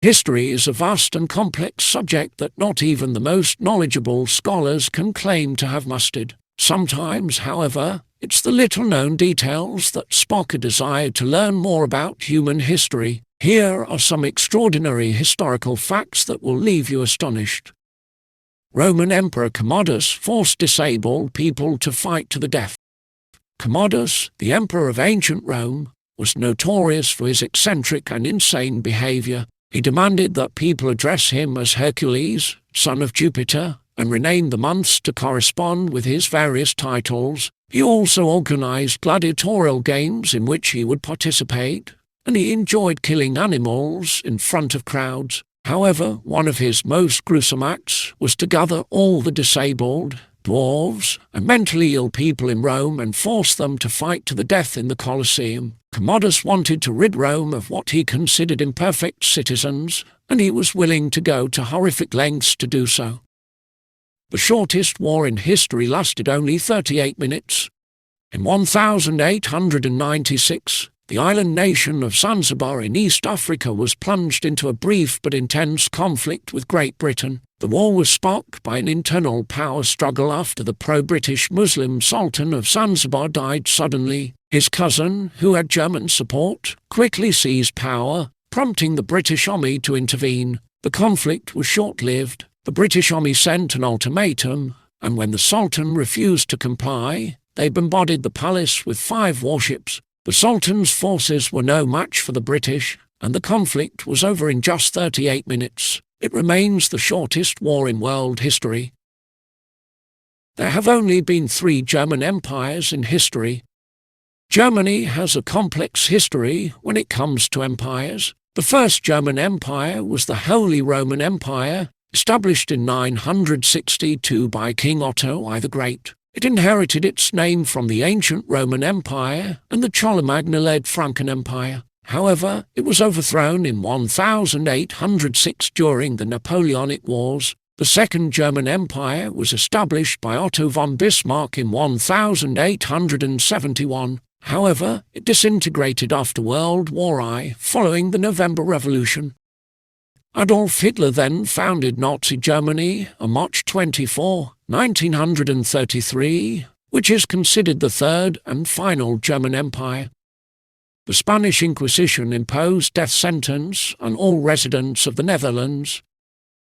History is a vast and complex subject that not even the most knowledgeable scholars can claim to have mastered. Sometimes, however, it's the little-known details that spark a desire to learn more about human history. Here are some extraordinary historical facts that will leave you astonished. Roman Emperor Commodus forced disabled people to fight to the death. Commodus, the emperor of ancient Rome, was notorious for his eccentric and insane behavior. He demanded that people address him as Hercules, son of Jupiter, and rename the months to correspond with his various titles. He also organized gladiatorial games in which he would participate, and he enjoyed killing animals in front of crowds. However, one of his most gruesome acts was to gather all the disabled, dwarves, and mentally ill people in Rome and force them to fight to the death in the Colosseum. Commodus wanted to rid Rome of what he considered imperfect citizens, and he was willing to go to horrific lengths to do so. The shortest war in history lasted only 38 minutes. In 1896, the island nation of Zanzibar in East Africa was plunged into a brief but intense conflict with Great Britain. The war was sparked by an internal power struggle after the pro-British Muslim Sultan of Zanzibar died suddenly. His cousin, who had German support, quickly seized power, prompting the British Army to intervene. The conflict was short-lived. The British Army sent an ultimatum, and when the Sultan refused to comply, they bombarded the palace with 5 warships. The Sultan's forces were no match for the British, and the conflict was over in just 38 minutes. It remains the shortest war in world history. There have only been 3 German empires in history. Germany has a complex history when it comes to empires. The first German empire was the Holy Roman Empire, established in 962 by King Otto I the Great. It inherited its name from the ancient Roman Empire and the Charlemagne-led Franken Empire. However, it was overthrown in 1806 during the Napoleonic Wars. The Second German Empire was established by Otto von Bismarck in 1871. However, it disintegrated after World War I following the November Revolution. Adolf Hitler then founded Nazi Germany on March 24, 1933, which is considered the third and final German Empire. The Spanish Inquisition imposed death sentence on all residents of the Netherlands.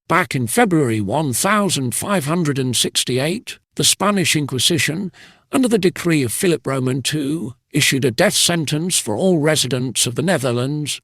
Back in February 1568, the Spanish Inquisition, under the decree of Philip Roman II, issued a death sentence for all residents of the Netherlands.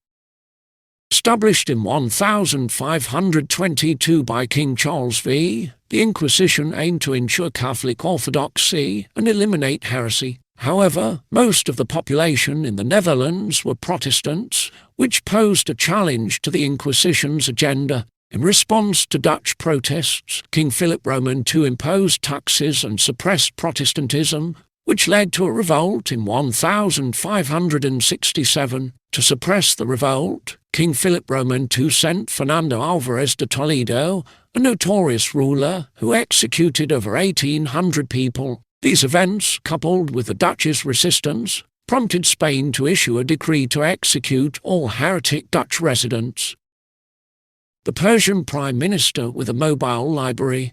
Established in 1522 by King Charles V, the Inquisition aimed to ensure Catholic orthodoxy and eliminate heresy. However, most of the population in the Netherlands were Protestants, which posed a challenge to the Inquisition's agenda. In response to Dutch protests, King Philip Roman II imposed taxes and suppressed Protestantism, which led to a revolt in 1567. To suppress the revolt, King Philip Roman II sent Fernando Alvarez de Toledo, a notorious ruler who executed over 1,800 people. These events, coupled with the Dutch's resistance, prompted Spain to issue a decree to execute all heretic Dutch residents. The Persian Prime Minister with a mobile library.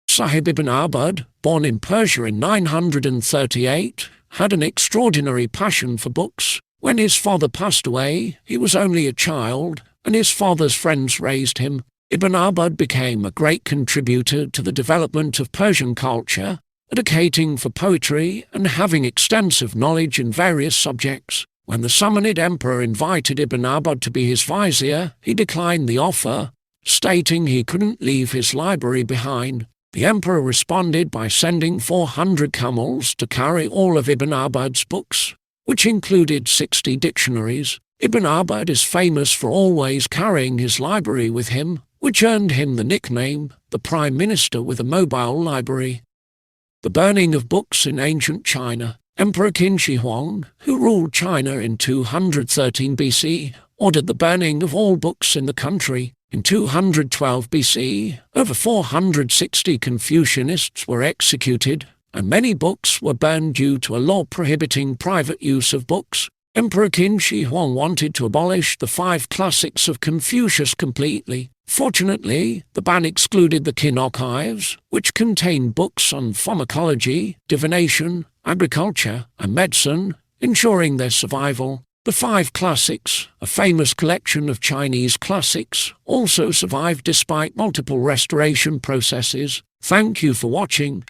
Sahib ibn Abbad, born in Persia in 938, had an extraordinary passion for books. When his father passed away, he was only a child, and his father's friends raised him. Ibn Abbad became a great contributor to the development of Persian culture, advocating for poetry and having extensive knowledge in various subjects. When the Samanid emperor invited Ibn Abbad to be his vizier, he declined the offer, stating he couldn't leave his library behind. The emperor responded by sending 400 camels to carry all of Ibn Abbad's books, which included 60 dictionaries. Ibn Abbad is famous for always carrying his library with him, which earned him the nickname, the Prime Minister with a mobile library. The burning of books in ancient China. Emperor Qin Shi Huang, who ruled China in 213 BC, ordered the burning of all books in the country. In 212 BC, over 460 Confucianists were executed, and many books were burned due to a law prohibiting private use of books. Emperor Qin Shi Huang wanted to abolish the 5 classics of Confucius completely. Fortunately, the ban excluded the Qin archives, which contained books on pharmacology, divination, agriculture, and medicine, ensuring their survival. The 5 classics, a famous collection of Chinese classics, also survived despite multiple restoration processes. Thank you for watching.